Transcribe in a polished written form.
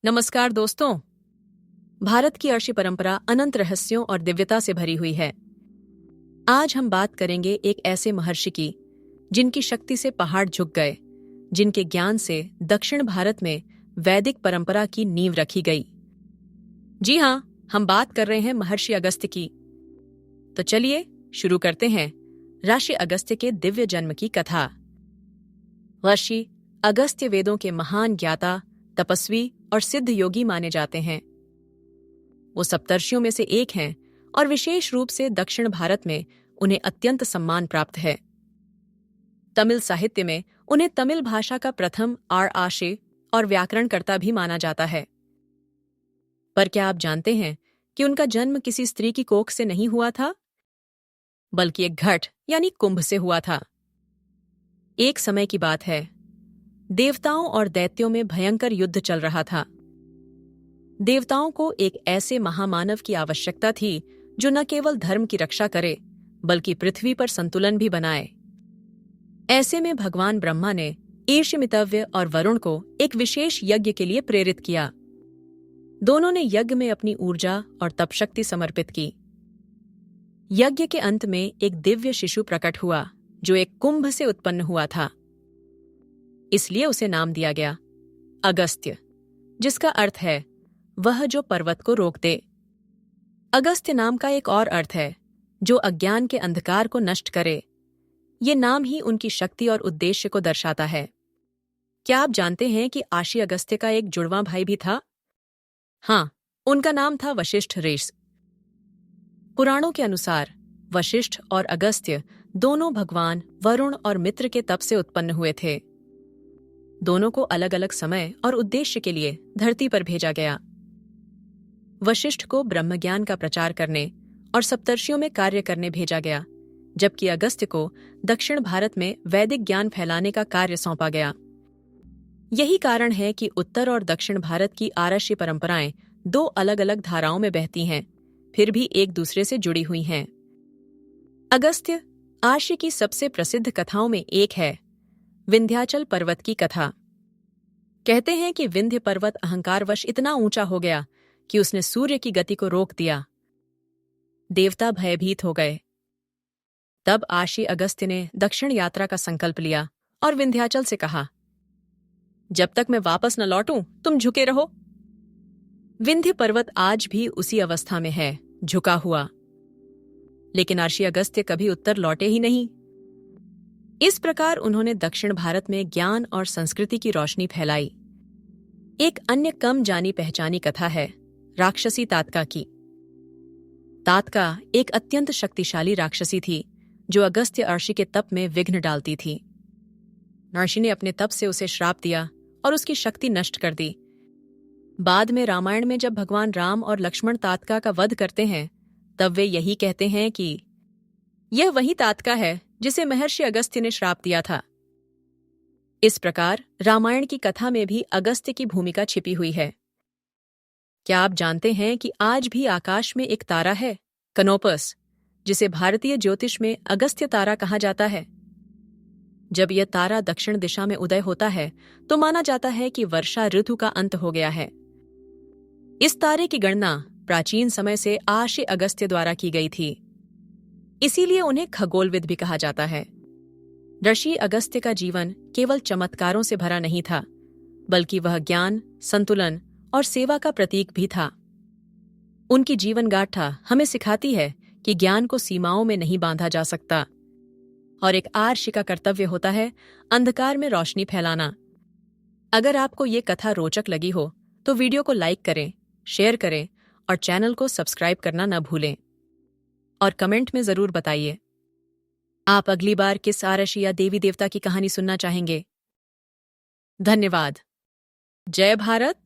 नमस्कार दोस्तों। भारत की अर्शी परंपरा अनंत रहस्यों और दिव्यता से भरी हुई है। आज हम बात करेंगे एक ऐसे महर्षि की जिनकी शक्ति से पहाड़ झुक गए, जिनके ज्ञान से दक्षिण भारत में वैदिक परंपरा की नींव रखी गई। जी हाँ, हम बात कर रहे हैं महर्षि अगस्त्य की। तो चलिए शुरू करते हैं ऋषि अगस्त्य के दिव्य जन्म की कथा। ऋषि अगस्त्य वेदों के महान ज्ञाता, तपस्वी और सिद्ध योगी माने जाते हैं। वो सप्तर्षियों में से एक हैं और विशेष रूप से दक्षिण भारत में उन्हें अत्यंत सम्मान प्राप्त है। तमिल साहित्य में उन्हें तमिल भाषा का प्रथम आशे और व्याकरणकर्ता भी माना जाता है। पर क्या आप जानते हैं कि उनका जन्म किसी स्त्री की कोख से नहीं हुआ था, बल्कि एक घट यानी कुंभ से हुआ था। एक समय की बात है, देवताओं और दैत्यों में भयंकर युद्ध चल रहा था। देवताओं को एक ऐसे महामानव की आवश्यकता थी जो न केवल धर्म की रक्षा करे, बल्कि पृथ्वी पर संतुलन भी बनाए। ऐसे में भगवान ब्रह्मा ने ईर्ष्यमितव्य और वरुण को एक विशेष यज्ञ के लिए प्रेरित किया। दोनों ने यज्ञ में अपनी ऊर्जा और तपशक्ति समर्पित की। यज्ञ के अंत में एक दिव्य शिशु प्रकट हुआ जो एक कुंभ से उत्पन्न हुआ था। इसलिए उसे नाम दिया गया अगस्त्य, जिसका अर्थ है वह जो पर्वत को रोक दे। अगस्त्य नाम का एक और अर्थ है जो अज्ञान के अंधकार को नष्ट करे। ये नाम ही उनकी शक्ति और उद्देश्य को दर्शाता है। क्या आप जानते हैं कि आशी अगस्त्य का एक जुड़वां भाई भी था? हाँ, उनका नाम था वशिष्ठ ऋषि। पुराणों के अनुसार वशिष्ठ और अगस्त्य दोनों भगवान वरुण और मित्र के तप से उत्पन्न हुए थे। दोनों को अलग अलग समय और उद्देश्य के लिए धरती पर भेजा गया। वशिष्ठ को ब्रह्मज्ञान का प्रचार करने और सप्तर्षियों में कार्य करने भेजा गया, जबकि अगस्त्य को दक्षिण भारत में वैदिक ज्ञान फैलाने का कार्य सौंपा गया। यही कारण है कि उत्तर और दक्षिण भारत की आरष्य परंपराएं दो अलग अलग धाराओं में बहती हैं, फिर भी एक दूसरे से जुड़ी हुई हैं। अगस्त्य आर्ष्य की सबसे प्रसिद्ध कथाओं में एक है विंध्याचल पर्वत की कथा। कहते हैं कि विंध्य पर्वत अहंकारवश इतना ऊंचा हो गया कि उसने सूर्य की गति को रोक दिया। देवता भयभीत हो गए। तब आशी अगस्त्य ने दक्षिण यात्रा का संकल्प लिया और विंध्याचल से कहा, जब तक मैं वापस न लौटूं तुम झुके रहो। विंध्य पर्वत आज भी उसी अवस्था में है, झुका हुआ। लेकिन आशी अगस्त्य कभी उत्तर लौटे ही नहीं। इस प्रकार उन्होंने दक्षिण भारत में ज्ञान और संस्कृति की रोशनी फैलाई। एक अन्य कम जानी पहचानी कथा है राक्षसी तात्का की। तात्का एक अत्यंत शक्तिशाली राक्षसी थी जो अगस्त्य अर्षि के तप में विघ्न डालती थी। अर्षि ने अपने तप से उसे श्राप दिया और उसकी शक्ति नष्ट कर दी। बाद में रामायण में जब भगवान राम और लक्ष्मण तात्का का वध करते हैं, तब वे यही कहते हैं कि यह वही तात्का है जिसे महर्षि अगस्त्य ने श्राप दिया था। इस प्रकार रामायण की कथा में भी अगस्त्य की भूमिका छिपी हुई है। क्या आप जानते हैं कि आज भी आकाश में एक तारा है, कनोपस, जिसे भारतीय ज्योतिष में अगस्त्य तारा कहा जाता है। जब यह तारा दक्षिण दिशा में उदय होता है तो माना जाता है कि वर्षा ऋतु का अंत हो गया है। इस तारे की गणना प्राचीन समय से आशी अगस्त्य द्वारा की गई थी। इसीलिए उन्हें खगोलविद भी कहा जाता है। ऋषि अगस्त्य का जीवन केवल चमत्कारों से भरा नहीं था, बल्कि वह ज्ञान, संतुलन और सेवा का प्रतीक भी था। उनकी जीवन गाथा हमें सिखाती है कि ज्ञान को सीमाओं में नहीं बांधा जा सकता और एक आर्षि का कर्तव्य होता है अंधकार में रोशनी फैलाना। अगर आपको ये कथा रोचक लगी हो तो वीडियो को लाइक करें, शेयर करें और चैनल को सब्सक्राइब करना न भूलें। और कमेंट में जरूर बताइए आप अगली बार किस आरषि या देवी देवता की कहानी सुनना चाहेंगे। धन्यवाद। जय भारत।